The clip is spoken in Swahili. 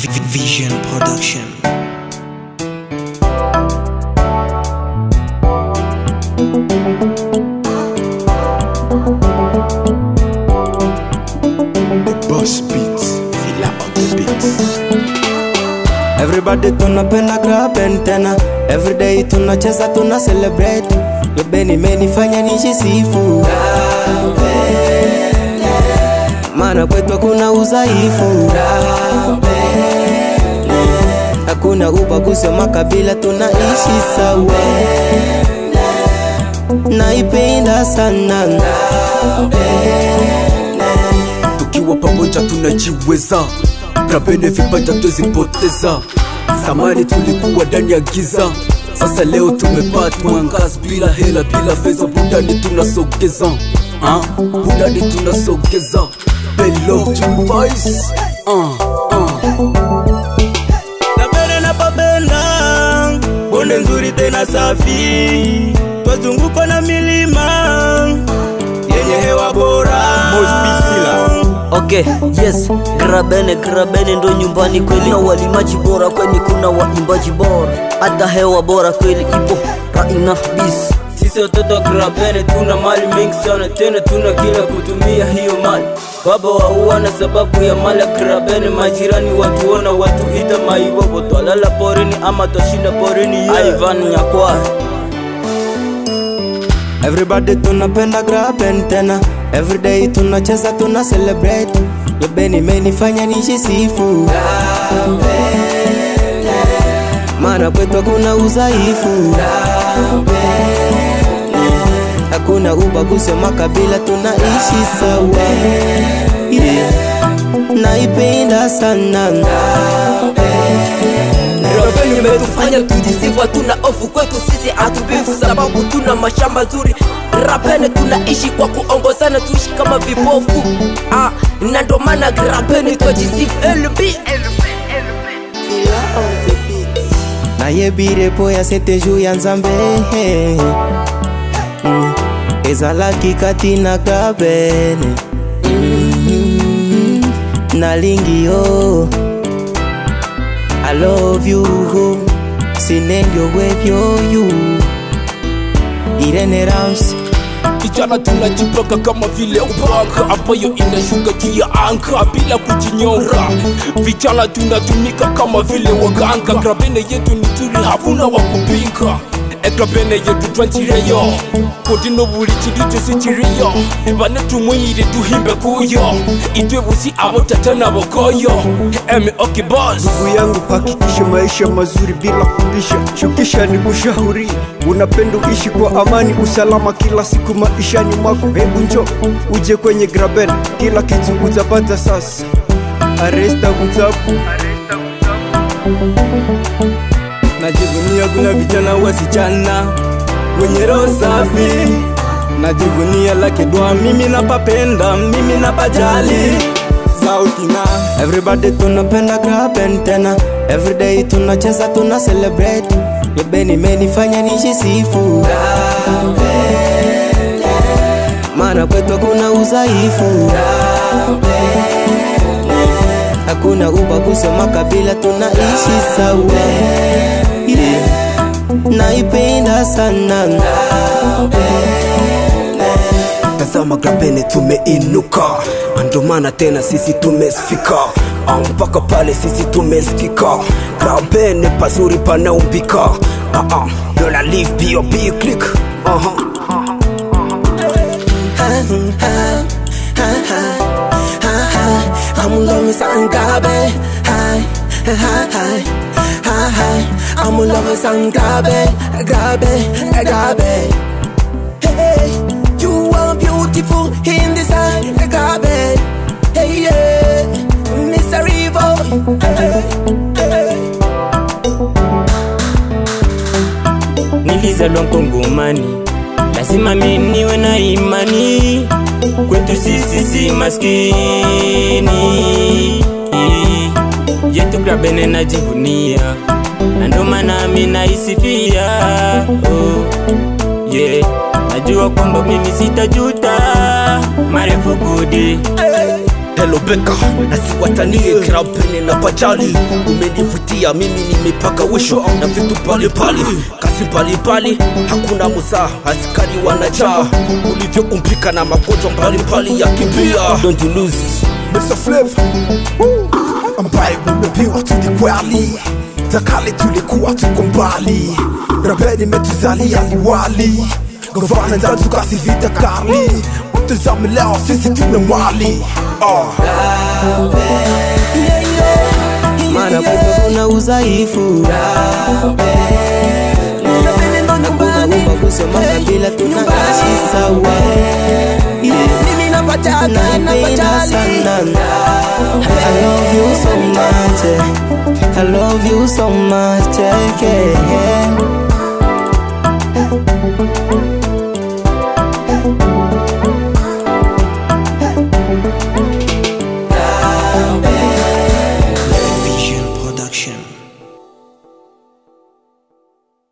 Vision Production. The Boss Beats, Villa on the Beats. Everybody tunapenda grab and tena. Everyday tunacheza tuna celebrate. Yobeni menifanya nijisifu. Mana kwetu kuna udhaifu. Hakuna ubaguzi wa makabila, tunaishi sawa. Naipenda sana. Tukiwa pamoja tunajiweza, grabene vipaja tuzipoteza. Zamani tulikuwa ndani ya giza, sasa leo tumepata mwangaza. Bila hela bila fedha, budani tunasogeza. Budani tunasogeza. Bello to voice. Napenda napapenda, bonde nzuri tena safi. Twazungukwa na milima yenye hewa bora. Okay, yes, grabene ndo nyumbani kweli. Na walimaji bora kwani kuna waimbaji bora. Hata hewa bora kweli ipo Raina bis. Sisi watoto grabene tuna mali mingi sana, tena tuna kila kutumia hiyo mali. Baba wahuana sababu ya mali ya grabene. Majirani watuona watuita maibobo. Twalala porini ama twashinda porini, yeah. Ivan Nyakwa. Everybody tunapenda grab and tena. Everyday tunacheza tuna celebrate. Yobeni menifanya nijisifu. Mana kwetu kuna udhaifu. Hakuna ubaguzi wa makabila, tunaishi sawa. Naipenda sana. Grabene imetufanya tujisifu, hatuna ofu kwetu sisi atubifu, sababu tuna mashamba nzuri. Grabene tunaishi kwa kuongozana, tuishi kama vipofu. Na ndo maana grabene twajisifu. Na yebire po ya sente ju ya nzambe. Ezalaki kati na grabene. Nalingi yo, I love you. Sinenyo webyo you. Irene Rams. Kijana tunajipaka kama vile upaka ambayo inashuka juu ya anga bila kujinyonga. Vijana tunatumika kama vile waganga. Grabene yetu ni turi, hakuna wakupinga. Grabene yetu twantireyo kodino buli chiricho sichiriyo. Bane tumwire tuhimbe kuyo, itwe busi abo tata na bokoyo. Okay boss. Ndugu yangu, hakikisha maisha mazuri bila kubisha. Shukisha ni kushauri, unapenda uishi kwa amani usalama kila siku maishani mwako. Hebu njo uje kwenye grabene, kila kitu utapata sasa. Aresta utapu. Najivunia kuna vijana wasichana wenye roho safi. Najivunia lake dua, mimi napapenda, mimi napajali. Sautina. Everybody tunapenda grab and tena. Everyday tunacheza tuna celebrate. Yobeni menifanya nijisifu. Mana kwetu kuna udhaifu. Hakuna ubaguzi wa makabila, tunaishi sawa. Naipenda sana. Tazama grabene tumeinuka, ndo maana tena sisi tumesifika. Mpaka pale sisi tumesikika. Grabene pazuri panaumbika. Dola live B.O.B click. I'm loving some grabe. I'm loving some grabe. Hey, you are beautiful in this eye, grabe. Hey, yeah, Mr. Revo. Nilizaliwa Mkongomani, lazima mimi niwe na imani. Kwetu sisi si maskini. Yetu grabene najivunia, na ndo maana mimi naisifia. Najua kwamba mimi sitajuta. Marefu kudi Hello Beka, na siwatanie Krabene na Pajali. Umenivutia mimi nimepaka wisho na vitu pali pali, kasi pali pali, hakuna musa, askari wanajaa. Ulivyo umpika na magonjwa mbali pali ya kimbia. Don't you lose Mr. Flav, ambaye umepewa tulikweli, takale tulikuwa tuko mbali. Grabeni metuzalia liwali, gavana ndandu kasi vita kali. Mtazame leo sisi tuna mali. Mana kumbe kuna udhaifu. Nakumba kusema kabila tunaishi sawa. Mimi napata Naipenda sana. I love you so much. I love you so much. Yeah.